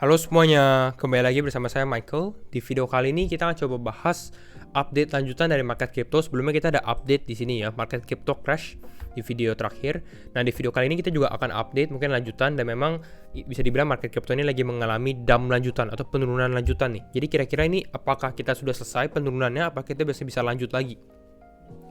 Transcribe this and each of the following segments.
Halo semuanya, kembali lagi bersama saya Michael. Di video kali ini kita akan coba bahas update lanjutan dari market crypto. Sebelumnya kita ada update di sini ya, market crypto crash di video terakhir. Nah, di video kali ini kita juga akan update mungkin lanjutan, dan memang bisa dibilang market crypto ini lagi mengalami dump lanjutan atau penurunan lanjutan nih. Jadi kira-kira ini apakah kita sudah selesai penurunannya, apa kita bisa lanjut lagi?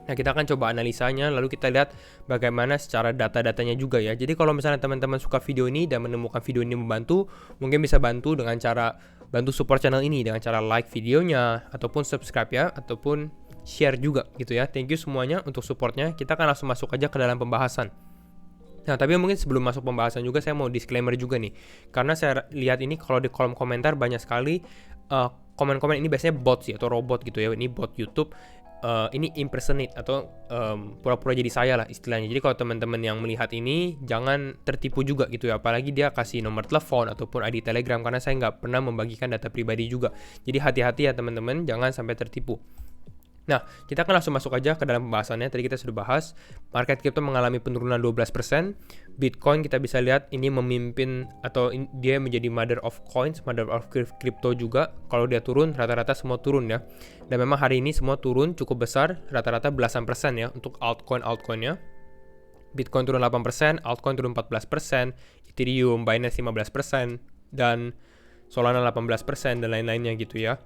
Nah, kita akan coba analisanya, lalu kita lihat bagaimana secara data-datanya juga ya. Jadi kalau misalnya teman-teman suka video ini dan menemukan video ini membantu, mungkin bisa bantu dengan cara bantu support channel ini dengan cara like videonya, ataupun subscribe ya, ataupun share juga gitu ya. Thank you semuanya untuk supportnya. Kita akan langsung masuk aja ke dalam pembahasan. Nah, tapi mungkin sebelum masuk pembahasan juga saya mau disclaimer juga nih. Karena saya lihat ini kalau di kolom komentar banyak sekali komen-komen ini biasanya bot sih atau robot gitu ya. Ini bot YouTube. Ini impersonate atau pura-pura jadi saya lah istilahnya. Jadi kalau teman-teman yang melihat ini jangan tertipu juga gitu ya. Apalagi dia kasih nomor telepon ataupun ID Telegram, karena saya nggak pernah membagikan data pribadi juga. Jadi hati-hati ya teman-teman, jangan sampai tertipu. Nah, kita akan langsung masuk aja ke dalam pembahasannya. Tadi kita sudah bahas, market crypto mengalami penurunan 12%. Bitcoin kita bisa lihat ini memimpin atau dia menjadi mother of coins, mother of crypto juga. Kalau dia turun, rata-rata semua turun ya. Dan memang hari ini semua turun cukup besar, rata-rata belasan persen ya untuk altcoin-altcoinnya. Bitcoin turun 8%, altcoin turun 14%, Ethereum, Binance 15%, dan Solana 18%, dan lain-lainnya gitu ya.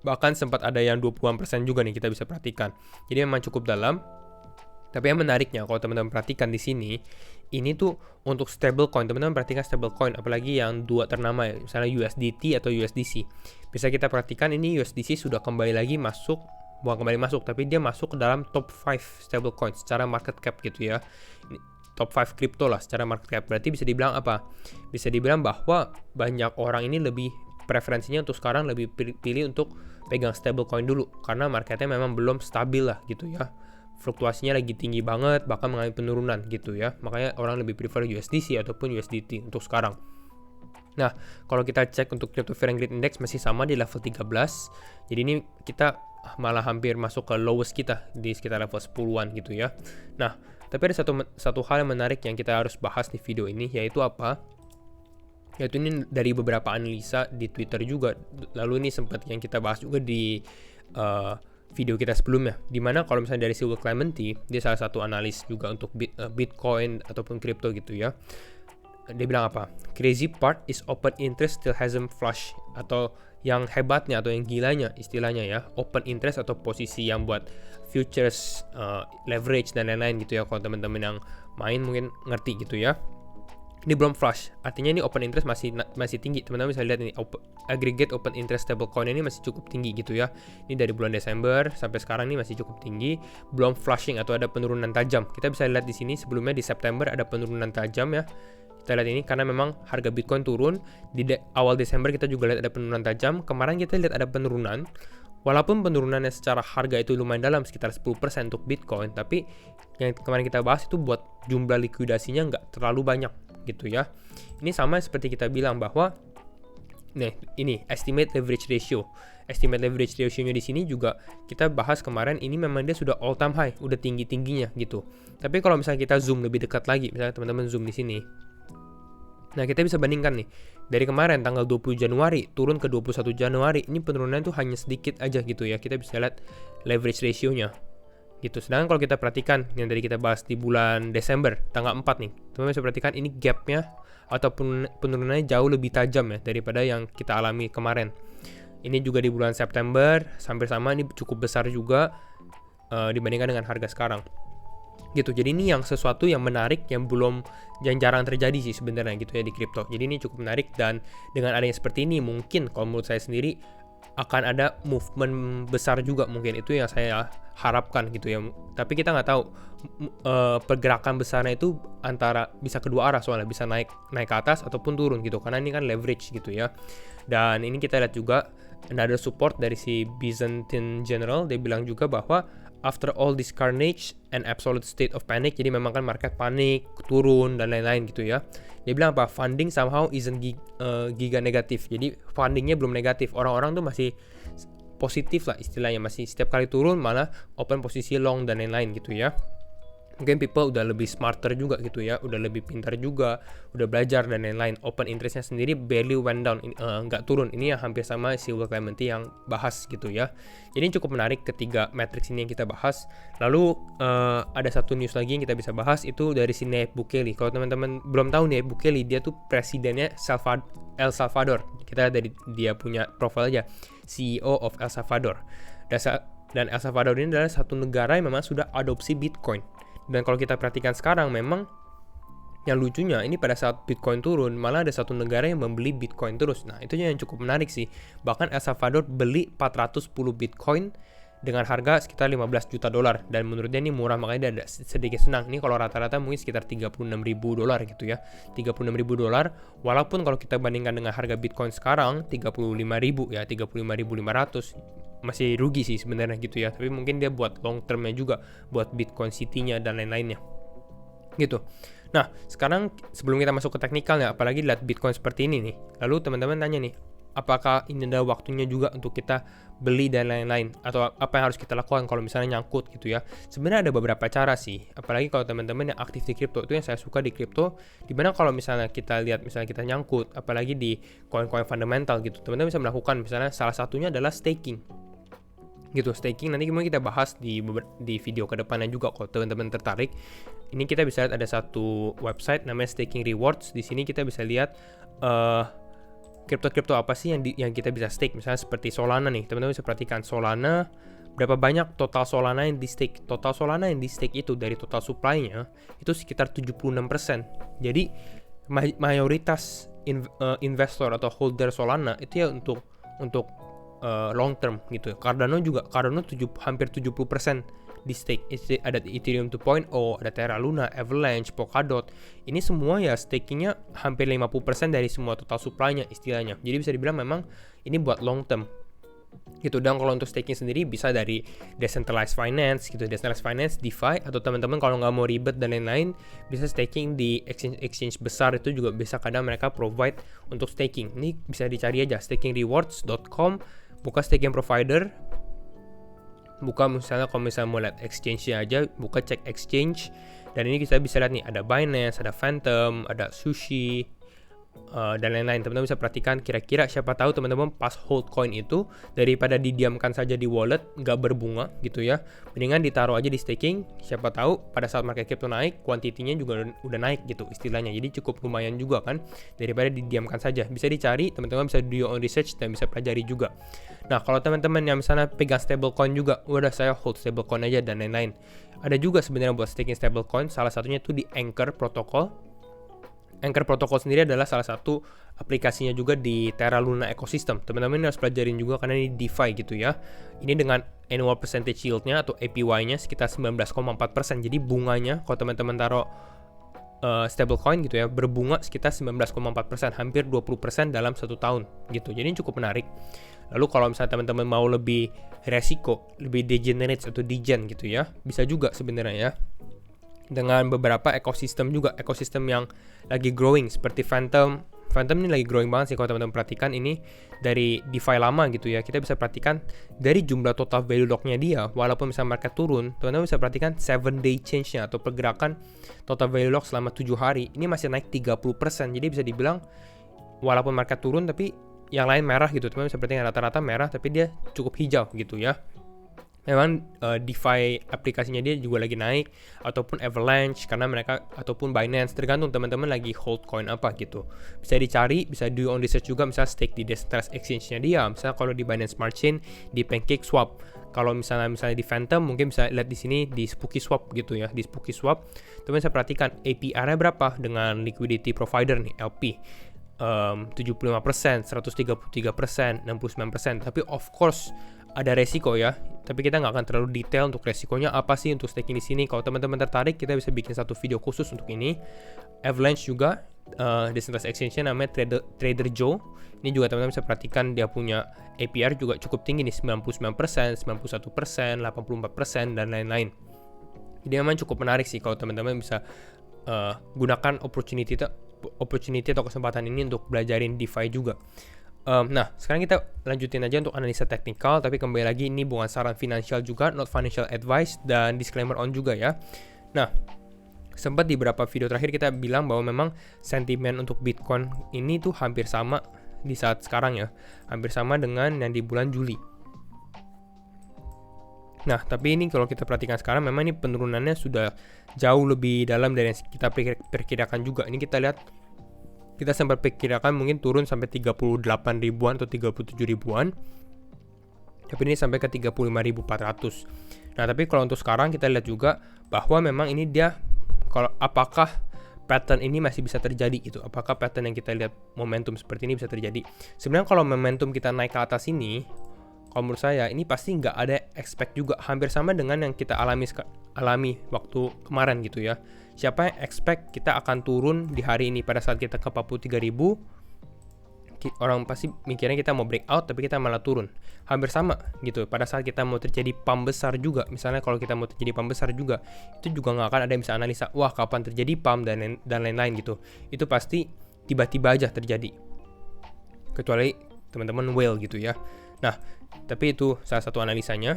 Bahkan sempat ada yang 20% juga nih kita bisa perhatikan. Jadi memang cukup dalam. Tapi yang menariknya kalau teman-teman perhatikan di sini, ini tuh untuk stablecoin. Teman-teman perhatikan stablecoin, apalagi yang dua ternama ya, misalnya USDT atau USDC. Bisa kita perhatikan ini USDC sudah kembali lagi masuk, bukan kembali masuk, tapi dia masuk ke dalam top 5 stablecoin secara market cap gitu ya. Ini top 5 crypto lah secara market cap. Berarti bisa dibilang apa? Bisa dibilang bahwa banyak orang ini lebih preferensinya untuk sekarang lebih pilih untuk pegang stablecoin dulu, karena marketnya memang belum stabil lah gitu ya. Fluktuasinya lagi tinggi banget, bahkan mengalami penurunan gitu ya. Makanya orang lebih prefer USDC ataupun USDT untuk sekarang. Nah, kalau kita cek untuk Crypto Fear and Greed Index masih sama di level 13. Jadi ini kita malah hampir masuk ke lowest kita di sekitar level 10-an gitu ya. Nah, tapi ada satu hal yang menarik yang kita harus bahas di video ini, yaitu apa? Yaitu ini dari beberapa analisa di Twitter juga. Lalu ini sempat yang kita bahas juga di video kita sebelumnya, dimana kalau misalnya dari si Will Clementi, dia salah satu analis juga untuk Bitcoin ataupun crypto gitu ya. Dia bilang apa? Crazy part is open interest still hasn't flush, atau yang hebatnya atau yang gilanya istilahnya ya, open interest atau posisi yang buat futures, leverage dan lain-lain gitu ya. Kalau teman-teman yang main mungkin ngerti gitu ya. Ini belum flush, artinya ini open interest masih tinggi. Teman-teman bisa lihat ini aggregate open interest stablecoin ini masih cukup tinggi gitu ya. Ini dari bulan Desember sampai sekarang ini masih cukup tinggi, belum flushing atau ada penurunan tajam. Kita bisa lihat di sini sebelumnya di September ada penurunan tajam ya. Kita lihat ini karena memang harga Bitcoin turun di awal Desember, kita juga lihat ada penurunan tajam. Kemarin kita lihat ada penurunan. Walaupun penurunannya secara harga itu lumayan dalam, sekitar 10% untuk Bitcoin, tapi yang kemarin kita bahas itu buat jumlah likuidasinya nggak terlalu banyak gitu ya. Ini sama seperti kita bilang bahwa ini estimate leverage ratio. Estimate leverage ratio-nya di sini juga kita bahas kemarin, ini memang dia sudah all time high, udah tinggi-tingginya gitu. Tapi kalau misalnya kita zoom lebih dekat lagi, misalnya teman-teman zoom di sini. Nah, kita bisa bandingkan nih. Dari kemarin tanggal 20 Januari turun ke 21 Januari, ini penurunan itu hanya sedikit aja gitu ya. Kita bisa lihat leverage ratio-nya gitu. Sedangkan kalau kita perhatikan yang tadi kita bahas di bulan Desember tanggal 4 nih, teman-teman bisa perhatikan ini gap-nya ataupun penurunannya jauh lebih tajam ya daripada yang kita alami kemarin. Ini juga di bulan September hampir sama, ini cukup besar juga dibandingkan dengan harga sekarang gitu. Jadi ini yang sesuatu yang menarik yang jarang terjadi sih sebenarnya gitu ya di kripto. Jadi ini cukup menarik, dan dengan adanya seperti ini mungkin kalau menurut saya sendiri akan ada movement besar juga, mungkin itu yang saya harapkan gitu ya. Tapi kita nggak tahu pergerakan besarnya itu antara bisa kedua arah, soalnya bisa naik ke atas ataupun turun gitu, karena ini kan leverage gitu ya. Dan ini kita lihat juga another support dari si Byzantine General. Dia bilang juga bahwa after all this carnage and absolute state of panic, jadi memang kan market panik, turun dan lain-lain gitu ya. Dia bilang apa? Funding somehow isn't giga negatif. Jadi fundingnya belum negatif. Orang-orang tuh masih positif lah istilahnya. Masih setiap kali turun malah open posisi long dan lain-lain gitu ya. mungkin people udah lebih smarter juga gitu ya, udah lebih pintar juga, udah belajar dan lain-lain. Open interestnya sendiri barely went down, nggak turun. Ini yang hampir sama si Will Clementi yang bahas gitu ya. Jadi cukup menarik ketiga matriks ini yang kita bahas. Lalu ada satu news lagi yang kita bisa bahas, itu dari si Nayib Bukele. Kalau teman-teman belum tahu Nayib Bukele, dia tuh presidennya El Salvador. Kita dari dia punya profil aja, CEO of El Salvador. Dan El Salvador ini adalah satu negara yang memang sudah adopsi Bitcoin. Dan kalau kita perhatikan sekarang, memang yang lucunya ini pada saat Bitcoin turun, malah ada satu negara yang membeli Bitcoin terus. Nah, itu yang cukup menarik sih. Bahkan El Salvador beli 410 Bitcoin dengan harga sekitar 15 juta dolar. Dan menurutnya ini murah, makanya dia ada sedikit senang. Ini kalau rata-rata mungkin sekitar 36 ribu dolar gitu ya. 36 ribu dolar, walaupun kalau kita bandingkan dengan harga Bitcoin sekarang 35 ribu ya, 35.500, masih rugi sih sebenarnya gitu ya. Tapi mungkin dia buat long termnya juga, buat Bitcoin City-nya dan lain-lainnya gitu. Nah, sekarang sebelum kita masuk ke teknikalnya, apalagi lihat Bitcoin seperti ini nih, lalu teman-teman tanya nih, apakah ini ada waktunya juga untuk kita beli dan lain-lain, atau apa yang harus kita lakukan kalau misalnya nyangkut gitu ya. Sebenarnya ada beberapa cara sih, apalagi kalau teman-teman yang aktif di kripto. Itu yang saya suka di kripto, dimana kalau misalnya kita lihat, misalnya kita nyangkut, apalagi di koin-koin fundamental gitu, teman-teman bisa melakukan, misalnya salah satunya adalah staking gitu. Staking nanti kemudian kita bahas di video kedepannya juga kalau teman-teman tertarik. Ini kita bisa lihat ada satu website namanya Staking Rewards. Di sini kita bisa lihat kripto-kripto apa sih yang kita bisa stake. Misalnya seperti Solana nih, teman-teman bisa perhatikan Solana, berapa banyak total Solana yang di stake. Total Solana yang di stake itu dari total supply-nya itu sekitar 76%. Jadi mayoritas investor atau holder Solana itu ya untuk long term gitu. Cardano hampir 70% di stake. Ada Ethereum 2.0, ada Terra Luna, Avalanche, Polkadot. Ini semua ya stakingnya hampir 50% dari semua total supply-nya istilahnya. Jadi bisa dibilang memang ini buat long term gitu. Dan kalau untuk staking sendiri bisa dari decentralized finance gitu, decentralized finance, DeFi, atau teman-teman kalau nggak mau ribet dan lain-lain bisa staking di exchange besar. Itu juga bisa kadang mereka provide untuk staking. Ini bisa dicari aja stakingrewards.com, buka staking provider, buka misalnya kalau misalnya mau lihat exchange-nya aja, buka cek exchange, dan ini kita bisa lihat nih ada Binance, ada Phantom, ada Sushi, dan lain-lain. Teman-teman bisa perhatikan kira-kira siapa tahu teman-teman pas hold coin itu daripada didiamkan saja di wallet nggak berbunga gitu ya, mendingan ditaruh aja di staking. Siapa tahu pada saat market crypto naik, kuantitinya juga udah naik gitu istilahnya. Jadi cukup lumayan juga kan daripada didiamkan saja. Bisa dicari, teman-teman bisa do your own research dan bisa pelajari juga. Nah, kalau teman-teman yang misalnya pegang stablecoin juga, udah saya hold stablecoin aja dan lain-lain. Ada juga sebenarnya buat staking stablecoin, salah satunya itu di Anchor Protocol. Anchor Protocol sendiri adalah salah satu aplikasinya juga di Terra Luna Ecosystem. Teman-teman harus pelajarin juga karena ini DeFi gitu ya. Ini dengan annual percentage yield-nya atau APY-nya sekitar 19,4%. Jadi bunganya kalau teman-teman taruh stablecoin gitu ya, berbunga sekitar 19,4%, hampir 20% dalam 1 tahun gitu. Jadi cukup menarik. Lalu kalau misalnya teman-teman mau lebih resiko, lebih degenerate atau degen gitu ya, bisa juga sebenarnya ya. Dengan beberapa ekosistem juga, ekosistem yang lagi growing seperti Phantom ini lagi growing banget sih kalau teman-teman perhatikan. Ini dari DeFi lama gitu ya, kita bisa perhatikan dari jumlah total value lock-nya dia, walaupun misalnya market turun, teman-teman bisa perhatikan 7-day change-nya atau pergerakan total value lock selama 7 hari ini masih naik 30%. Jadi bisa dibilang walaupun market turun tapi yang lain merah gitu, teman-teman bisa perhatikan rata-rata merah tapi dia cukup hijau gitu ya. Memang DeFi aplikasinya dia juga lagi naik, ataupun Avalanche karena mereka, ataupun Binance, tergantung teman-teman lagi hold coin apa gitu. Bisa dicari, bisa do on research juga, misalnya stake di decentralized exchange-nya dia. Misalnya kalau di Binance Smart Chain di PancakeSwap. Kalau misalnya di Phantom mungkin bisa lihat di sini di SpookySwap gitu ya. Di SpookySwap teman bisa perhatikan APR-nya berapa dengan liquidity provider nih LP. 75%, 133%, 69%. Tapi of course ada resiko ya, tapi kita nggak akan terlalu detail untuk resikonya apa sih untuk staking di sini. Kalau teman-teman tertarik, kita bisa bikin satu video khusus untuk ini. Avalanche juga, decentralized exchange-nya namanya Trader Joe. Ini juga teman-teman bisa perhatikan dia punya APR juga cukup tinggi nih, 99%, 91%, 84%, dan lain-lain. Jadi memang cukup menarik sih kalau teman-teman bisa gunakan opportunity atau kesempatan ini untuk belajarin DeFi juga. Nah, sekarang kita lanjutin aja untuk analisa teknikal, tapi kembali lagi ini bukan saran finansial juga, not financial advice, dan disclaimer on juga ya. Nah, sempat di beberapa video terakhir kita bilang bahwa memang sentimen untuk Bitcoin ini tuh hampir sama di saat sekarang ya, hampir sama dengan yang di bulan Juli. Nah, tapi ini kalau kita perhatikan sekarang memang ini penurunannya sudah jauh lebih dalam dari yang kita perkirakan juga. Ini kita lihat, kita sempat perkirakan mungkin turun sampai 38 ribuan atau 37 ribuan. Tapi ini sampai ke 35.400. Nah, tapi kalau untuk sekarang kita lihat juga bahwa memang ini dia, kalau apakah pattern ini masih bisa terjadi gitu. Apakah pattern yang kita lihat momentum seperti ini bisa terjadi. Sebenarnya kalau momentum kita naik ke atas ini, kalau menurut saya ini pasti nggak ada expect juga, hampir sama dengan yang kita alami waktu kemarin gitu ya. Siapa yang expect kita akan turun di hari ini pada saat kita ke 43.000, orang pasti mikirnya kita mau breakout tapi kita malah turun. Hampir sama gitu pada saat kita mau terjadi pump besar juga. Misalnya kalau kita mau terjadi pump besar juga, itu juga nggak akan ada yang bisa analisa wah kapan terjadi pump dan lain-lain gitu. Itu pasti tiba-tiba aja terjadi, kecuali teman-teman whale gitu ya. Nah, tapi itu salah satu analisanya.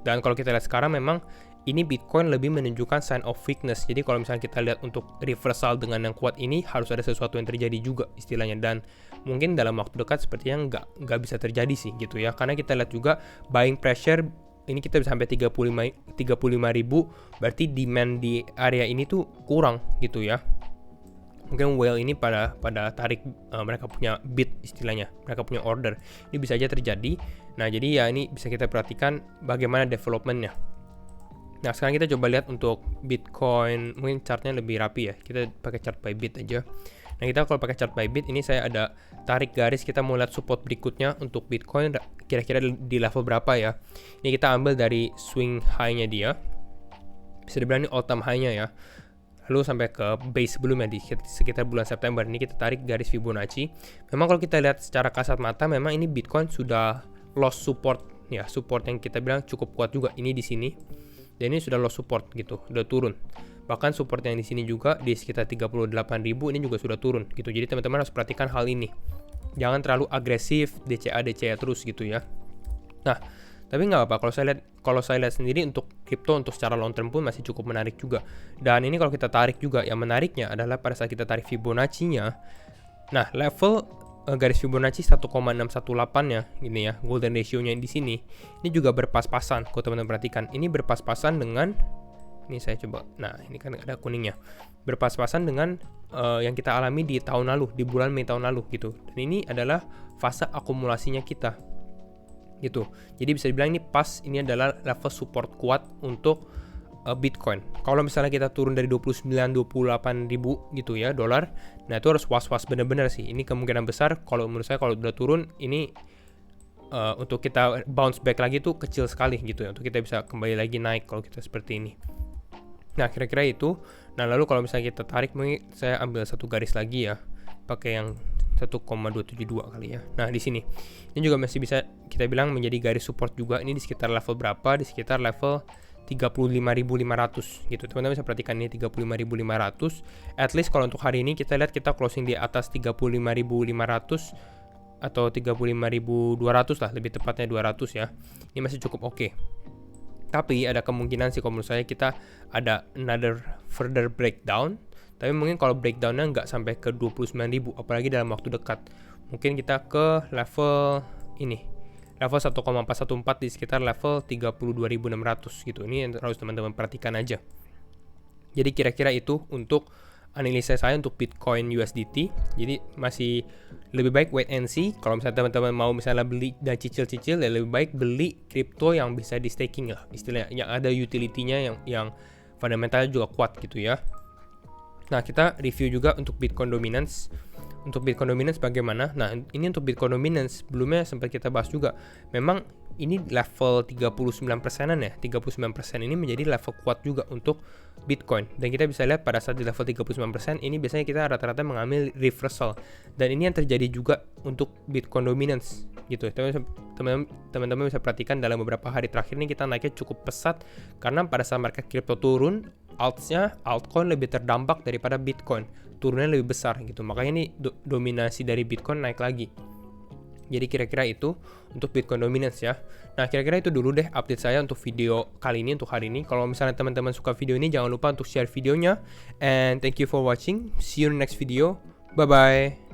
Dan kalau kita lihat sekarang memang ini Bitcoin lebih menunjukkan sign of weakness. Jadi kalau misalnya kita lihat untuk reversal dengan yang kuat ini, harus ada sesuatu yang terjadi juga istilahnya. Dan mungkin dalam waktu dekat sepertinya nggak bisa terjadi sih gitu ya. Karena kita lihat juga buying pressure ini kita bisa sampai 35 ribu, berarti demand di area ini tuh kurang gitu ya. Mungkin whale ini pada tarik, mereka punya bid istilahnya, mereka punya order. Ini bisa aja terjadi. Nah, jadi ya ini bisa kita perhatikan bagaimana developmentnya. Nah, sekarang kita coba lihat untuk Bitcoin, mungkin chartnya lebih rapi ya. Kita pakai chart by bit aja. Nah, kita kalau pakai chart by bit, ini saya ada tarik garis, kita mau lihat support berikutnya untuk Bitcoin kira-kira di level berapa ya. Ini kita ambil dari swing high-nya dia. Bisa dibilang ini all time high-nya ya. Lalu sampai ke base sebelumnya di sekitar bulan September. Ini kita tarik garis Fibonacci. Memang kalau kita lihat secara kasat mata, memang ini Bitcoin sudah lost support ya, support yang kita bilang cukup kuat juga ini di sini. Dan ini sudah lost support gitu, udah turun. Bahkan support yang di sini juga di sekitar 38.000 ini juga sudah turun gitu. Jadi teman-teman harus perhatikan hal ini. Jangan terlalu agresif DCA terus gitu ya. Nah, tapi nggak apa-apa, kalau saya lihat sendiri untuk kripto untuk secara long term pun masih cukup menarik juga. Dan ini kalau kita tarik juga, yang menariknya adalah pada saat kita tarik Fibonacci-nya. Nah, level garis Fibonacci 1,618-nya gini ya, golden ratio-nya di sini. Ini juga berpas-pasan, kalau teman-teman perhatikan. Ini berpas-pasan dengan, ini saya coba, nah ini kan ada kuningnya. Berpas-pasan dengan yang kita alami di tahun lalu, di bulan Mei tahun lalu gitu. Dan ini adalah fase akumulasinya kita gitu. Jadi bisa dibilang ini pas, ini adalah level support kuat untuk Bitcoin. Kalau misalnya kita turun dari 29-28 ribu gitu ya dolar, nah itu harus was-was bener-bener sih. Ini kemungkinan besar kalau menurut saya kalau udah turun ini untuk kita bounce back lagi tuh kecil sekali gitu ya, untuk kita bisa kembali lagi naik kalau kita seperti ini. Nah, kira-kira itu. Nah, lalu kalau misalnya kita tarik, mungkin saya ambil satu garis lagi ya, pakai yang 1,272 kali ya. Nah, di sini. Ini juga masih bisa kita bilang menjadi garis support juga. Ini di sekitar level berapa? Di sekitar level 35.500 gitu. Teman-teman bisa perhatikan ini 35.500. At least kalau untuk hari ini kita lihat kita closing di atas 35.500 atau 35.200 lah, lebih tepatnya 200 ya. Ini masih cukup oke. Tapi ada kemungkinan sih kalau menurut saya kita ada another further breakdown. Tapi mungkin kalau breakdownnya nggak sampai ke 29.000, apalagi dalam waktu dekat. Mungkin kita ke level ini, level 1,414 di sekitar level 32.600 gitu. Ini yang harus teman-teman perhatikan aja. Jadi kira-kira itu untuk analisa saya untuk Bitcoin USDT. Jadi masih lebih baik wait and see. Kalau misalnya teman-teman mau misalnya beli dan cicil-cicil, ya lebih baik beli kripto yang bisa di staking lah, istilahnya yang ada utility-nya yang fundamentalnya juga kuat gitu ya. Nah, kita review juga untuk Bitcoin Dominance. Untuk Bitcoin Dominance bagaimana? Nah, ini untuk Bitcoin Dominance sebelumnya sempat kita bahas juga. Memang ini level 39%-an ya. 39% ini menjadi level kuat juga untuk Bitcoin. Dan kita bisa lihat pada saat di level 39%, ini biasanya kita rata-rata mengambil reversal. Dan ini yang terjadi juga untuk Bitcoin Dominance gitu. Teman-teman bisa perhatikan dalam beberapa hari terakhir ini kita naiknya cukup pesat karena pada saat market crypto turun, altcoin lebih terdampak daripada Bitcoin, turunnya lebih besar gitu. Makanya ini dominasi dari Bitcoin naik lagi Jadi kira-kira itu untuk Bitcoin dominance ya. Nah, kira-kira itu dulu deh update saya untuk video kali ini, untuk hari ini. Kalau misalnya teman-teman suka video ini, jangan lupa untuk share videonya. And thank you for watching. See you in the next video. Bye-bye.